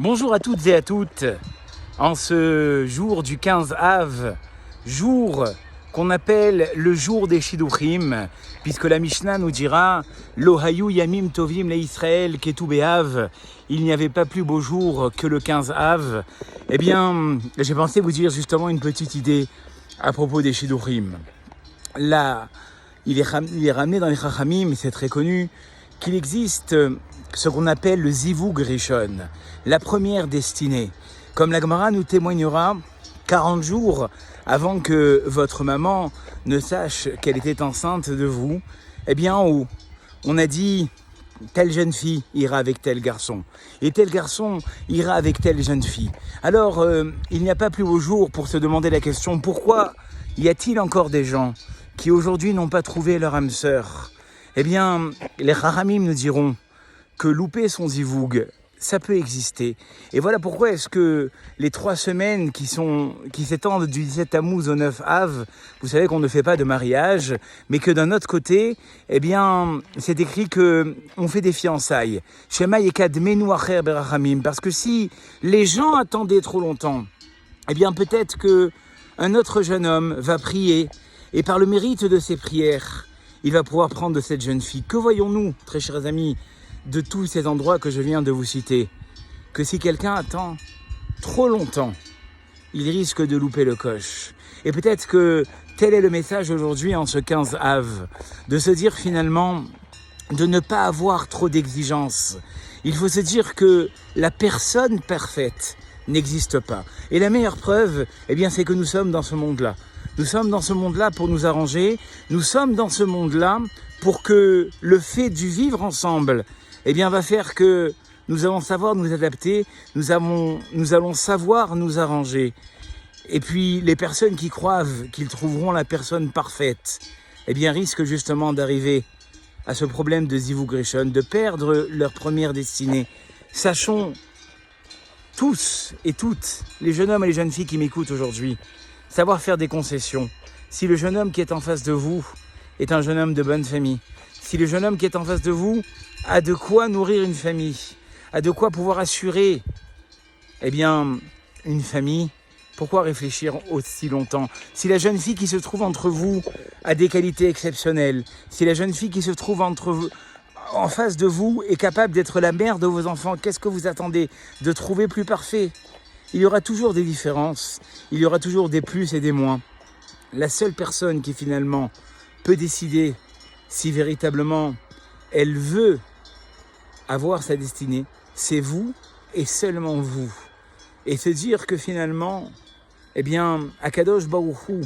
Bonjour à toutes et à toutes, en ce jour du 15 Av, jour qu'on appelle le jour des Shidduchim, puisque la Mishnah nous dira « Lo hayu yamim tovim le Israël ketu be'av » il n'y avait pas plus beau jour que le 15 Av. Eh bien, j'ai pensé vous dire justement une petite idée à propos des Shidduchim. Là, il est ramené dans les Chachamim, c'est très connu, qu'il existe ce qu'on appelle le Zivug Rishon, la première destinée. Comme la Gemara nous témoignera, 40 jours avant que votre maman ne sache qu'elle était enceinte de vous, eh bien en haut, on a dit telle jeune fille ira avec tel garçon, et tel garçon ira avec telle jeune fille. Alors, il n'y a pas plus beau jour pour se demander la question, pourquoi y a-t-il encore des gens qui aujourd'hui n'ont pas trouvé leur âme sœur? Eh bien, les Chachamim nous diront que louper son zivug, ça peut exister. Et voilà pourquoi est-ce que les 3 semaines qui s'étendent du 17 Tammuz au 9 Av, vous savez qu'on ne fait pas de mariage, mais que d'un autre côté, eh bien, c'est écrit que on fait des fiançailles. Shema yekadmenu acher berachamim, parce que si les gens attendaient trop longtemps, eh bien peut-être que un autre jeune homme va prier, et par le mérite de ses prières, il va pouvoir prendre de cette jeune fille. Que voyons-nous, très chers amis, de tous ces endroits que je viens de vous citer? Que si quelqu'un attend trop longtemps, il risque de louper le coche. Et peut-être que tel est le message aujourd'hui en ce 15 Av, de se dire finalement de ne pas avoir trop d'exigences. Il faut se dire que la personne parfaite n'existe pas. Et la meilleure preuve, eh bien, c'est que nous sommes dans ce monde-là. Nous sommes dans ce monde-là pour nous arranger. Nous sommes dans ce monde-là pour que le fait du vivre ensemble, eh bien, va faire que nous allons savoir nous adapter, nous allons savoir nous arranger. Et puis, les personnes qui croient qu'ils trouveront la personne parfaite, eh bien, risquent justement d'arriver à ce problème de Zivug Rishon, de perdre leur première destinée. Sachons tous et toutes, les jeunes hommes et les jeunes filles qui m'écoutent aujourd'hui, savoir faire des concessions. Si le jeune homme qui est en face de vous est un jeune homme de bonne famille, si le jeune homme qui est en face de vous a de quoi nourrir une famille, a de quoi pouvoir assurer, eh bien, une famille, pourquoi réfléchir aussi longtemps? Si la jeune fille qui se trouve entre vous a des qualités exceptionnelles, si la jeune fille qui se trouve en face de vous est capable d'être la mère de vos enfants, qu'est-ce que vous attendez de trouver plus parfait? Il y aura toujours des différences, il y aura toujours des plus et des moins. La seule personne qui finalement peut décider si véritablement elle veut avoir sa destinée, c'est vous et seulement vous. Et se dire que finalement, eh bien, Akadosh Baruch Hu,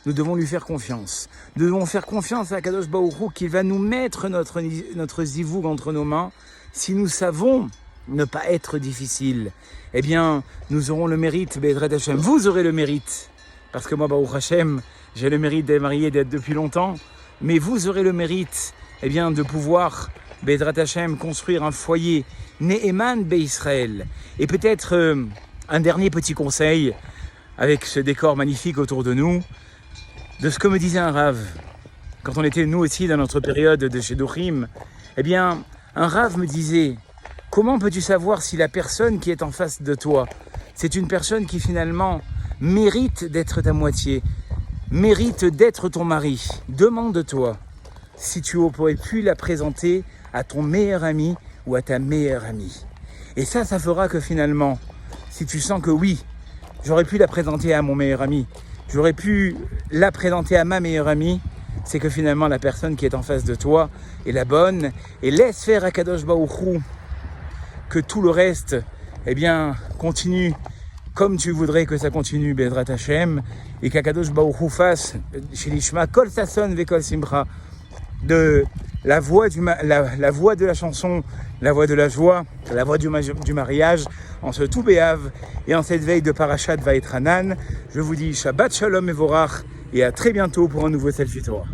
nous devons lui faire confiance. Nous devons faire confiance à Akadosh Baruch Hu qu'il va nous mettre notre zivug entre nos mains si nous savons ne pas être difficile. Eh bien, nous aurons le mérite, Be'ezrat Hashem. Vous aurez le mérite, parce que moi, Baruch Hashem, j'ai le mérite d'être marié, d'être depuis longtemps, mais vous aurez le mérite, eh bien, de pouvoir, Be'ezrat Hashem, construire un foyer Ne'eman Be'Israël. Et peut-être un dernier petit conseil, avec ce décor magnifique autour de nous, de ce que me disait un Rav, quand on était nous aussi dans notre période de Shidduchim, eh bien, un Rav me disait, comment peux-tu savoir si la personne qui est en face de toi, c'est une personne qui finalement mérite d'être ta moitié, mérite d'être ton mari? Demande-toi si tu aurais pu la présenter à ton meilleur ami ou à ta meilleure amie. Et ça fera que finalement, si tu sens que oui, j'aurais pu la présenter à mon meilleur ami, j'aurais pu la présenter à ma meilleure amie, c'est que finalement la personne qui est en face de toi est la bonne. Et laisse faire à Kadosh Baruch Hu que tout le reste, eh bien, continue comme tu voudrais que ça continue, Be'ezrat Hashem, et qu'Akadosh Baruch Hu fasse, Shilishma Kol Sason Vekol Simcha, de la voix de la chanson, la voix de la joie, la voix du mariage, en ce tout Béav et en cette veille de Parashat Vaetranan. Je vous dis Shabbat Shalom Mevorach et à très bientôt pour un nouveau Selfie Torah.